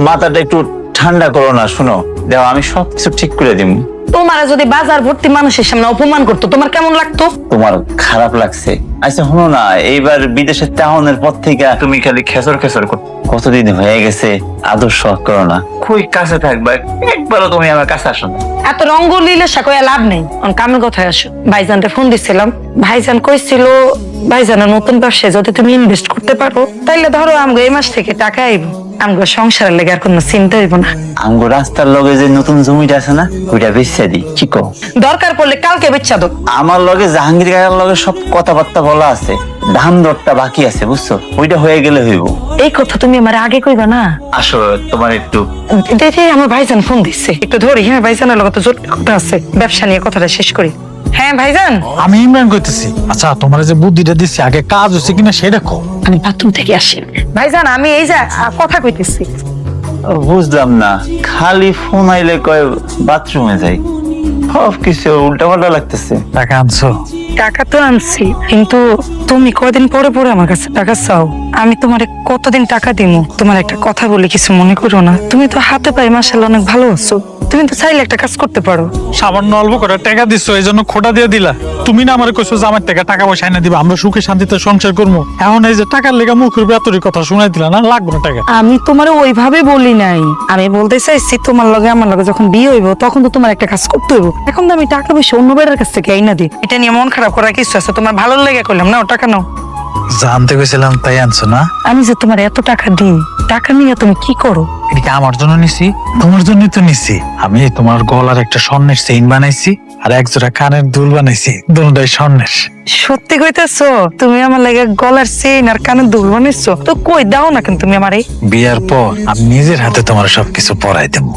মাথাটা একটু ঠান্ডা করো না। শোনো দেও, আমি সবকিছু ঠিক করে দিব। তোমার যদি বাজার ভর্তি মানুষের সামনে অপমান করতো তোমার কেমন লাগতো? তোমার খারাপ লাগছে? আচ্ছা শোনো না, এইবার বিদেশে তেহনের পর থেকে তুমি খালি খেসর খেসর কর। কতদিন হয়ে গেছে আদর শখ করো না। খুবই কাছে থাকবা, একবারও তুমি আমার কাছে আসো না। এত রঙ্গলীলা সাকয়া লাভ নেই, কামের কথায় আসো। ভাইজানকে ফোন দিছিলাম, ভাইজান কইছিল ভাইজানের নতুন ব্যবসায় যদি তুমি ইনভেস্ট করতে পারো তাইলে ধরো আমগো এই মাস থেকে টাকা আইব, আমগো সংসারের লেগে আর কোনো চিন্তা হইব না। আমগো রাস্তার লগে যে নতুন জমিটা আছে না, ওইটা বেচে দিই, কি কও? দরকার পড়লে কালকে বেচা দো। আমার লগে জাহাঙ্গীর কাকার লগে সব কথাবার্তা বলা আছে, ধান দরটা বাকি আছে বুঝছো, ওইটা হয়ে গেলে হইব। এই কথা তুমি আমার আগে কইবা না। আসো তোমার একটু দেখি আমার ভাইজান ফোন দিচ্ছে, একটু ধরি। হ্যাঁ ভাইজানের লগে তো জরুরি কথা আছে, ব্যবসা নিয়ে কথাটা শেষ করি। হ্যাঁ ভাইজান, আমি ইমরান কইতেছি। আচ্ছা তোমার যে বুদ্ধিটা দিচ্ছি, আগে কাজ হচ্ছে কিনা সেটা কও। আমি বাথরুম থেকে আসি। ভাইজান আমি এই যে কথা কইতেছি। বুঝলাম না, খালি ফোন আইলে কয় বাথরুমে যাই, সব কিছু উল্টা পাল্টা লাগতেছে। টাকা আনছো? টাকা তো আনছি, কিন্তু তুমি কদিন পরে পরে আমার কাছে টাকা চাও। আমি তোমার কতদিন টাকা দিমু? তোমার একটা কথা বলি, কিছু মনে করো না। তুমি তো হাতে পাই মাশাআল্লাহ অনেক ভালো আছো, তুমি তো চাইলে একটা কাজ করতে পারো। সামান্য অল্প করে টাকা দিছো, এই জন্য খোটা দিয়ে দিলা। তুমি না আমার কইছো যে আমার টাকা পয়সা এনে দিবা, আমরা সুখে শান্তিতে সংসার করবো। এখন এই যে টাকার লেগে মুখের বেতরি কথা শুনাই দিলা না, লাগবে না টাকা। আমি তোমার ওইভাবে বলি নাই, আমি বলতে চাইছি তোমার লগে আমার লগে যখন বিয়ে হইব তখন তো তোমার একটা কাজ করতে হইব। এখন তো আমি টাকা পয়সা অন্য বেড়ার কাছ থেকে আইনা দিই, এটা নিয়ে মন খারাপ করার কিছু আছে? তোমার ভালো লেগে করলাম না, টাকা নাও। জানতে গেছিলাম তাই আনছো না? আমি যে তোমার এত টাকা দিই, টাকা নিয়ে তুমি কি করো? এটা কি আমার জন্য নিছি? তোমার জন্যই তো নিছি। আমি তোমার গলার একটা স্বর্ণের চেইন বানাইছি, আর এক জোড়া কানের দুল বানাইছি, দুটোই স্বর্ণের। সত্যি কইতেছো? তুমি আমার লাগে গলার চেইন আর কানের দুল বানাইছো? তো কই দাও না কেন তুমি আমারে? বিয়ার পর আমি নিজের হাতে তোমার সবকিছু পরাই দেবো।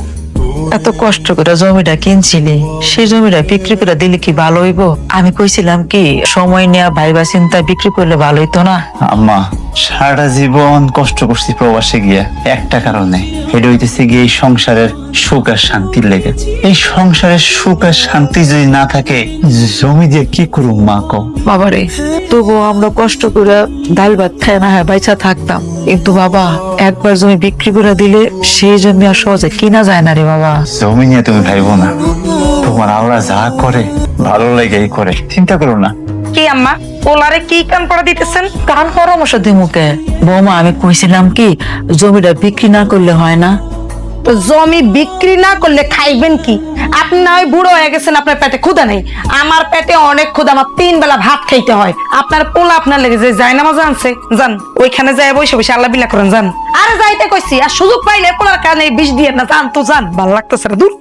এত কষ্ট করে জমিটা কিনছিলি, সেই জমিটা বিক্রি করে দিলে কি ভালো হইব? আমি কইছিলাম কি সময় নেয়া ভাইবা চিন্তা বিক্রি করলে ভালো হইতো না? আম্মা, সারাটা জীবন কষ্ট করছি প্রবাসে গিয়া একটা কারণে, এটা হইতেছে গিয়ে এই সংসারের সুখ আর শান্তির লেগে। এই সংসারের সুখ আর শান্তি যদি না থাকে, জমি দিয়ে কি করুম মা কও? বাবারে, তবুও আমরা কষ্ট করে ডাল ভাত খায় না হয় বাইচা থাকতাম, কিন্তু বাবা একবার জমি বিক্রি করে দিলে সেই জমি আর সহজে কিনা যায় না রে বাবা। জমি নিয়ে তুমি ভাইবো না, তোমার আল্লাহ যা করে ভালো লেগেই করে, চিন্তা করো না। কি আম্মা, ওলারে কি কান পড়া দিতেছেন? কান পরামর্শ দিমুকে বৌমা, আমি কইছিলাম কি জমিটা বিক্রি না করলে হয় না? তো জমি বিক্রি না করলে খাইবেন কি? আপনি না হয় বুড়ো হয়ে গেছেন, আপনার পেটে ক্ষুধা নেই। আমার পেটে অনেক ক্ষুধা, আমার 3 বেলা ভাত খাইতে হয়। আপনার পোলা আপনার লেগে যে যায় নামাজ আনছে, যান ওইখানে যায় বসে বসে আল্লাহ বিলা করেন, যান। আরে যাইতে কইছি, আর সুযোগ পাইলে পোলার কানে বিষ দিয়ে না, যান তো যান, ভালো লাগতেছে না, দূর।